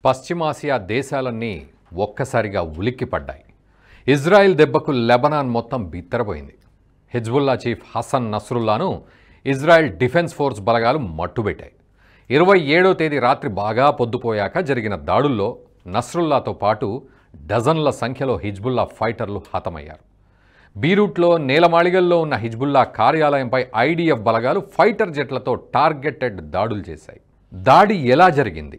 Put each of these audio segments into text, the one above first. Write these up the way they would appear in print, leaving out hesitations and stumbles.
పశ్చిమాసియా దేశాలన్నీ ఒక్కసారిగా ఉలిక్కిపడ్డాయి. ఇజ్రాయెల్ దెబ్బకు లెబనాన్ మొత్తం బిత్తరపోయింది. హిజ్బుల్లా చీఫ్ హసన్ నస్రుల్లాను ఇజ్రాయెల్ డిఫెన్స్ ఫోర్స్ బలగాలు మట్టుబెట్టాయి. 27వ తేదీ రాత్రి బాగా పొద్దుపోయాక జరిగిన దాడుల్లో నస్రుల్లాతో పాటు డజన్ల సంఖ్యలో హిజ్బుల్లా ఫైటర్లు హతమయ్యారు. బీరూట్లో నేలమాళిగల్లో ఉన్న హిజ్బుల్లా కార్యాలయంపై ఐడిఎఫ్ బలగాలు ఫైటర్ జెట్లతో టార్గెటెడ్ దాడులు చేశాయి. దాడి ఎలా జరిగింది,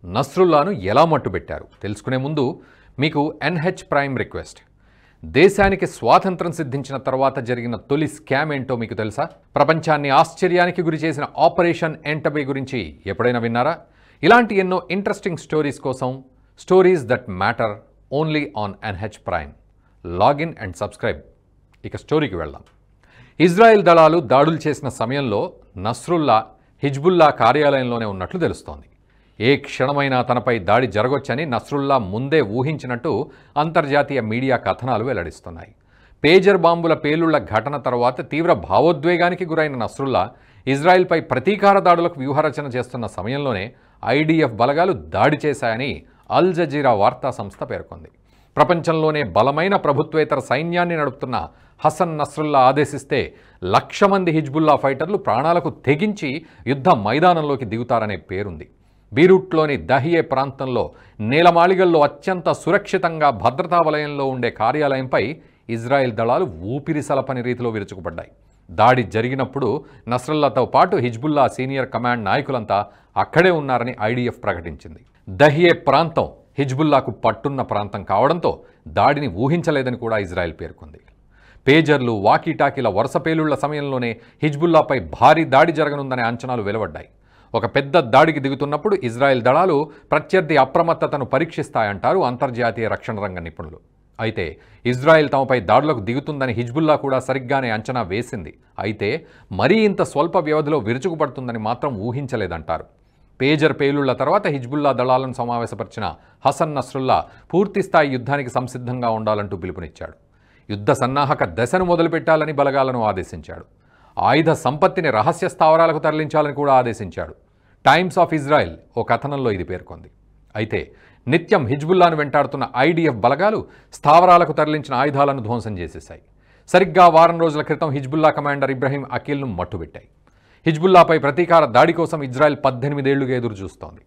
నస్రుల్లాను ఎలా మట్టుబెట్టారు తెలుసుకునే ముందు మీకు ఎన్హెచ్ ప్రైమ్ రిక్వెస్ట్. దేశానికి స్వాతంత్రం సిద్ధించిన తర్వాత జరిగిన తొలి స్కామ్ ఏంటో మీకు తెలుసా? ప్రపంచాన్ని ఆశ్చర్యానికి గురి చేసిన ఆపరేషన్ ఎంటబే గురించి ఎప్పుడైనా విన్నారా? ఇలాంటి ఎన్నో ఇంట్రెస్టింగ్ స్టోరీస్ కోసం stories that matter only on NH prime. Login and subscribe. ఇక స్టోరీకి వెళ్దాం. ఇజ్రాయెల్ దళాలు దాడులు చేసిన సమయంలో నస్రుల్లా హిజ్బుల్లా కార్యాలయంలోనే ఉన్నట్లు తెలుస్తోంది. ఏ క్షణమైనా తనపై దాడి జరగొచ్చని నస్రుల్లా ముందే ఊహించినట్టు అంతర్జాతీయ మీడియా కథనాలు వెల్లడిస్తున్నాయి. పేజర్ బాంబుల పేలుళ్ల ఘటన తర్వాత తీవ్ర భావోద్వేగానికి గురైన నస్రుల్లా ఇజ్రాయెల్పై ప్రతీకార దాడులకు వ్యూహరచన చేస్తున్న సమయంలోనే ఐడిఎఫ్ బలగాలు దాడి చేశాయని అల్ జజీరా వార్తా సంస్థ పేర్కొంది. ప్రపంచంలోనే బలమైన ప్రభుత్వేతర సైన్యాన్ని నడుపుతున్న హసన్ నస్రుల్లా ఆదేశిస్తే 1,00,000 మంది హిజ్బుల్లా ఫైటర్లు ప్రాణాలకు తెగించి యుద్ధ మైదానంలోకి దిగుతారనే పేరుంది. బీరూట్లోని దహియే ప్రాంతంలో నేలమాళిగల్లో అత్యంత సురక్షితంగా భద్రతా వలయంలో ఉండే కార్యాలయంపై ఇజ్రాయెల్ దళాలు ఊపిరి సలపని రీతిలో విరుచుకుపడ్డాయి. దాడి జరిగినప్పుడు నస్రుల్లాతో పాటు హిజ్బుల్లా సీనియర్ కమాండ్ నాయకులంతా అక్కడే ఉన్నారని ఐడిఎఫ్ ప్రకటించింది. దహియే ప్రాంతం హిజ్బుల్లాకు పట్టున్న ప్రాంతం కావడంతో దాడిని ఊహించలేదని కూడా ఇజ్రాయెల్ పేర్కొంది. పేజర్లు, వాకీటాకీల వరుస పేలుళ్ల సమయంలోనే హిజ్బుల్లాపై భారీ దాడి జరగనుందనే అంచనాలు వెలువడ్డాయి. ఒక పెద్ద దాడికి దిగుతున్నప్పుడు ఇజ్రాయెల్ దళాలు ప్రత్యర్థి అప్రమత్తతను పరీక్షిస్తాయంటారు అంతర్జాతీయ రక్షణ రంగ నిపుణులు. అయితే ఇజ్రాయెల్ తమపై దాడులకు దిగుతుందని హిజ్బుల్లా కూడా సరిగ్గానే అంచనా వేసింది. అయితే మరీ ఇంత స్వల్ప వ్యవధిలో విరుచుకుపడుతుందని మాత్రం ఊహించలేదంటారు. పేజర్ పేలుళ్ల తర్వాత హిజ్బుల్లా దళాలను సమావేశపరిచిన హసన్ నస్రుల్లా పూర్తిస్థాయి యుద్ధానికి సంసిద్ధంగా ఉండాలంటూ పిలుపునిచ్చాడు. యుద్ధ సన్నాహక దశను మొదలుపెట్టాలని బలగాలను ఆదేశించాడు. ఆయుధ సంపత్తిని రహస్య స్థావరాలకు తరలించాలని కూడా ఆదేశించాడు. టైమ్స్ ఆఫ్ ఇజ్రాయెల్ ఓ కథనంలో ఇది పేర్కొంది. అయితే నిత్యం హిజ్బుల్లాను వెంటాడుతున్న ఐడిఎఫ్ బలగాలు స్థావరాలకు తరలించిన ఆయుధాలను ధ్వంసం చేసేశాయి. సరిగ్గా వారం రోజుల క్రితం హిజ్బుల్లా కమాండర్ ఇబ్రహీం అకీల్ను మట్టుబెట్టాయి. హిజ్బుల్లాపై ప్రతీకార దాడి కోసం ఇజ్రాయెల్ 18 ఏళ్లుగా ఎదురు చూస్తోంది.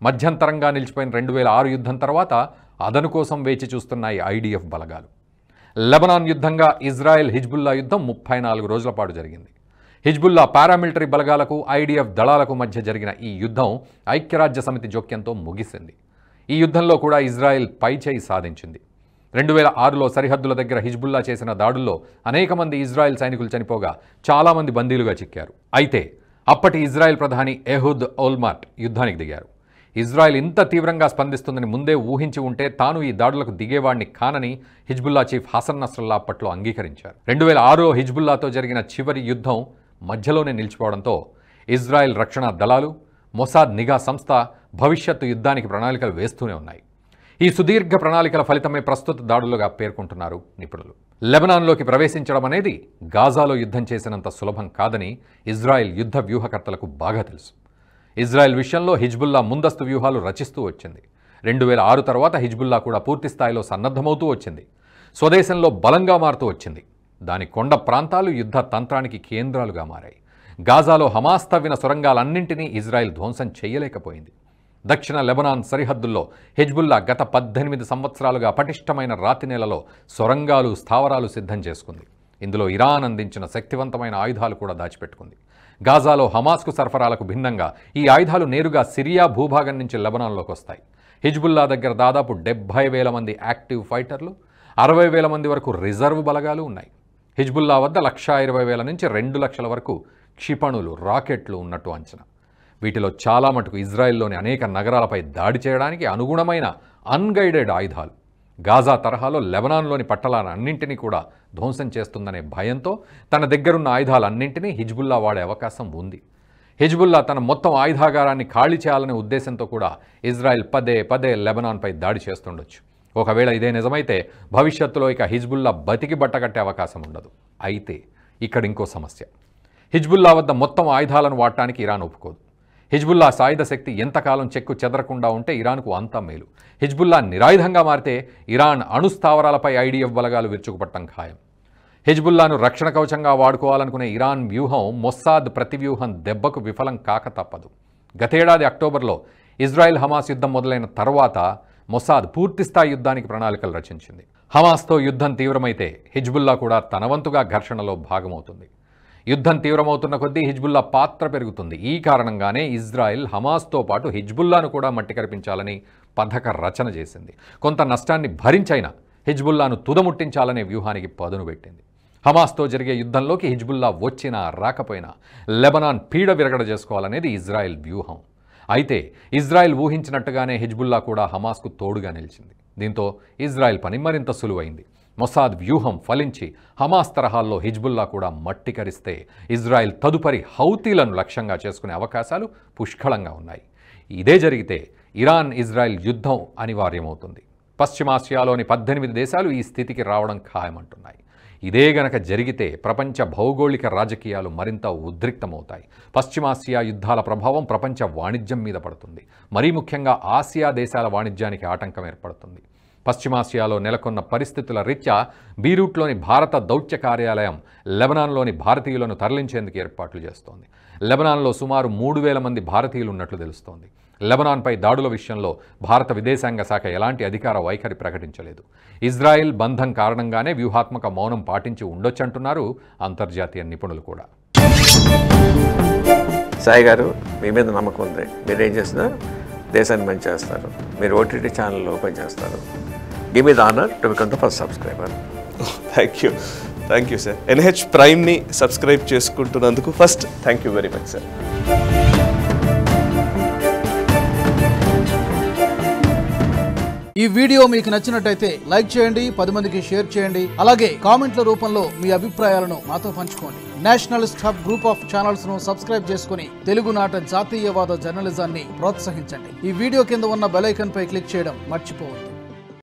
మధ్యంతరంగా నిలిచిపోయిన 2006 యుద్ధం తర్వాత అదను కోసం వేచి చూస్తున్నాయి ఐడిఎఫ్ బలగాలు. లెబనాన్ యుద్ధంగా ఇజ్రాయెల్ హిజ్బుల్లా యుద్ధం 34 రోజుల పాటు జరిగింది. హిజ్బుల్లా పారామిలిటరీ బలగాలకు ఐడిఎఫ్ దళాలకు మధ్య జరిగిన ఈ యుద్ధం ఐక్యరాజ్య సమితి జోక్యంతో ముగిసింది. ఈ యుద్ధంలో కూడా ఇజ్రాయెల్ పైచేయి సాధించింది. 2006లో సరిహద్దుల దగ్గర హిజ్బుల్లా చేసిన దాడుల్లో అనేక మంది ఇజ్రాయెల్ సైనికులు చనిపోగా చాలామంది బందీలుగా చిక్కారు. అయితే అప్పటి ఇజ్రాయెల్ ప్రధాని ఎహుద్ ఓల్మార్ట్ యుద్ధానికి దిగారు. ఇజ్రాయెల్ ఇంత తీవ్రంగా స్పందిస్తుందని ముందే ఊహించి ఉంటే తాను ఈ దాడులకు దిగేవాడిని కానని హిజ్బుల్లా చీఫ్ హసన్ నస్రుల్లా అప్పట్లో అంగీకరించారు. 2006లో హిజ్బుల్లాతో జరిగిన చివరి యుద్ధం మధ్యలోనే నిలిచిపోవడంతో ఇజ్రాయెల్ రక్షణ దళాలు, మొసాద్ నిఘా సంస్థ భవిష్యత్తు యుద్ధానికి ప్రణాళికలు వేస్తూనే ఉన్నాయి. ఈ సుదీర్ఘ ప్రణాళికల ఫలితమే ప్రస్తుత దాడులుగా పేర్కొంటున్నారు నిపుణులు. లెబనాన్లోకి ప్రవేశించడం అనేది గాజాలో యుద్ధం చేసినంత సులభం కాదని ఇజ్రాయెల్ యుద్ధ వ్యూహకర్తలకు బాగా తెలుసు. ఇజ్రాయెల్ విషయంలో హిజ్బుల్లా ముందస్తు వ్యూహాలు రచిస్తూ వచ్చింది. 2006 తర్వాత హిజ్బుల్లా కూడా పూర్తి స్థాయిలో సన్నద్ధమవుతూ వచ్చింది. స్వదేశంలో బలంగా మారుతూ వచ్చింది. దాని కొండ ప్రాంతాలు యుద్ధ తంత్రానికి కేంద్రాలుగా మారాయి. గాజాలో హమాస్ తవ్విన సొరంగాలన్నింటినీ ఇజ్రాయెల్ ధ్వంసం చేయలేకపోయింది. దక్షిణ లెబనాన్ సరిహద్దుల్లో హిజ్బుల్లా గత 18 సంవత్సరాలుగా పటిష్టమైన రాతి నేలలో సొరంగాలు, స్థావరాలు సిద్ధం చేసుకుంది. ఇందులో ఇరాన్ అందించిన శక్తివంతమైన ఆయుధాలు కూడా దాచిపెట్టుకుంది. గాజాలో హమాస్కు సరఫరాలకు భిన్నంగా ఈ ఆయుధాలు నేరుగా సిరియా భూభాగం నుంచి లెబనాన్లోకి వస్తాయి. హిజ్బుల్లా దగ్గర దాదాపు 70,000 మంది యాక్టివ్ ఫైటర్లు, 60,000 మంది వరకు రిజర్వ్ బలగాలు ఉన్నాయి. హిజ్బుల్లా వద్ద 1,20,000 నుంచి 2,00,000 వరకు క్షిపణులు, రాకెట్లు ఉన్నట్టు అంచనా. వీటిలో చాలా మటుకు ఇజ్రాయెల్లోని అనేక నగరాలపై దాడి చేయడానికి అనుగుణమైన అన్గైడెడ్ ఆయుధాలు. గాజా తరహాలో లెబనాన్లోని పట్టణాలన్నింటినీ కూడా ధ్వంసం చేస్తుందనే భయంతో తన దగ్గరున్న ఆయుధాలన్నింటినీ హిజ్బుల్లా వాడే అవకాశం ఉంది. హిజ్బుల్లా తన మొత్తం ఆయుధాగారాన్ని ఖాళీ చేయాలనే ఉద్దేశంతో కూడా ఇజ్రాయెల్ పదే లెబనాన్పై దాడి చేస్తుండొచ్చు. ఒకవేళ ఇదే నిజమైతే భవిష్యత్తులో ఇక హిజ్బుల్లా బతికి బట్టగట్టే అవకాశం ఉండదు. అయితే ఇక్కడ ఇంకో సమస్య. హిజ్బుల్లా వద్ద మొత్తం ఆయుధాలను వాడటానికి ఇరాన్ ఒప్పుకోదు. హిజ్బుల్లా సాయుధ శక్తి ఎంతకాలం చెక్కు చెదరకుండా ఉంటే ఇరాన్కు అంతా మేలు. హిజ్బుల్లా నిరాయుధంగా మారితే ఇరాన్ అణుస్థావరాలపై ఐడిఎఫ్ బలగాలు విరుచుకుపట్టడం ఖాయం. హిజ్బుల్లాను రక్షణ కవచంగా వాడుకోవాలనుకునే ఇరాన్ వ్యూహం మొస్సాద్ ప్రతివ్యూహం దెబ్బకు విఫలం కాక తప్పదు. గతేడాది అక్టోబర్లో ఇజ్రాయెల్ హమాస్ యుద్ధం మొదలైన తర్వాత మొస్సాద్ పూర్తిస్థాయి యుద్ధానికి ప్రణాళికలు రచించింది. హమాస్తో యుద్ధం తీవ్రమైతే హిజ్బుల్లా కూడా తన వంతుగా ఘర్షణలో భాగమవుతుంది. యుద్ధం తీవ్రమవుతున్న కొద్దీ హిజ్బుల్లా పాత్ర పెరుగుతుంది. ఈ కారణంగానే ఇజ్రాయెల్ హమాస్తో పాటు హిజ్బుల్లాను కూడా మట్టి కరిపించాలని పథక రచన చేసింది. కొంత నష్టాన్ని భరించైనా హిజ్బుల్లాను తుదముట్టించాలనే వ్యూహానికి పదును పెట్టింది. హమాస్తో జరిగే యుద్ధంలోకి హిజ్బుల్లా వచ్చినా రాకపోయినా లెబనాన్ పీడ విరగడ చేసుకోవాలనేది ఇజ్రాయెల్ వ్యూహం. అయితే ఇజ్రాయెల్ ఊహించినట్టుగానే హిజ్బుల్లా కూడా హమాస్కు తోడుగా నిలిచింది. దీంతో ఇజ్రాయెల్ పని మరింత సులువైంది. మొసాద్ వ్యూహం ఫలించి హమాస్ తరహాల్లో హిజ్బుల్లా కూడా మట్టి కరిస్తే ఇజ్రాయెల్ తదుపరి హౌతీలను లక్ష్యంగా చేసుకునే అవకాశాలు పుష్కళంగా ఉన్నాయి. ఇదే జరిగితే ఇరాన్ ఇజ్రాయెల్ యుద్ధం అనివార్యమవుతుంది. పశ్చిమాసియాలోని 18 దేశాలు ఈ స్థితికి రావడం ఖాయమంటున్నాయి. ఇదే గనక జరిగితే ప్రపంచ భౌగోళిక రాజకీయాలు మరింత ఉద్రిక్తమవుతాయి. పశ్చిమాసియా యుద్ధాల ప్రభావం ప్రపంచ వాణిజ్యం మీద పడుతుంది. మరీ ముఖ్యంగా ఆసియా దేశాల వాణిజ్యానికి ఆటంకం ఏర్పడుతుంది. పశ్చిమాసియాలో నెలకొన్న పరిస్థితుల రీత్యా బీరూట్లోని భారత దౌత్య కార్యాలయం లెబనాన్లోని భారతీయులను తరలించేందుకు ఏర్పాట్లు చేస్తోంది. లెబనాన్లో సుమారు 3000 మంది భారతీయులు ఉన్నట్లు తెలుస్తోంది. లెబనాన్పై దాడుల విషయంలో భారత విదేశాంగ శాఖ ఎలాంటి అధికార వైఖరి ప్రకటించలేదు. ఇజ్రాయెల్ బంధం కారణంగానే వ్యూహాత్మక మౌనం పాటించి ఉండొచ్చంటున్నారు అంతర్జాతీయ నిపుణులు కూడా. సాయి గారు, మీ మీద నమ్మకం ఉంది. మీరేం చేస్తున్నారు? దేశాన్ని మంచి చేస్తారు. మీరు ఓటీటీ ఛానల్ ఓపెన్ చేస్తారు. Give me the honour to become the first subscriber. Thank you sir. NH ప్రైమ్ని సబ్స్క్రైబ్ చేసుకుంటున్నందుకు first thank you very much sir. ఈ వీడియో మీకు నచ్చినట్టయితే లైక్ చేయండి, 10 మందికి షేర్ చేయండి. అలాగే కామెంట్ల రూపంలో మీ అభిప్రాయాలను మాతో పంచుకోండి. Nationalist hub group of channels ను సబ్స్క్రైబ్ చేసుకుని తెలుగునాట జాతీయవాద జర్నలిజాన్ని ప్రోత్సహించండి. ఈ వీడియో కింద ఉన్న బెల్ ఐకాన్ పై క్లిక్ చేయడం మర్చిపోవద్దు.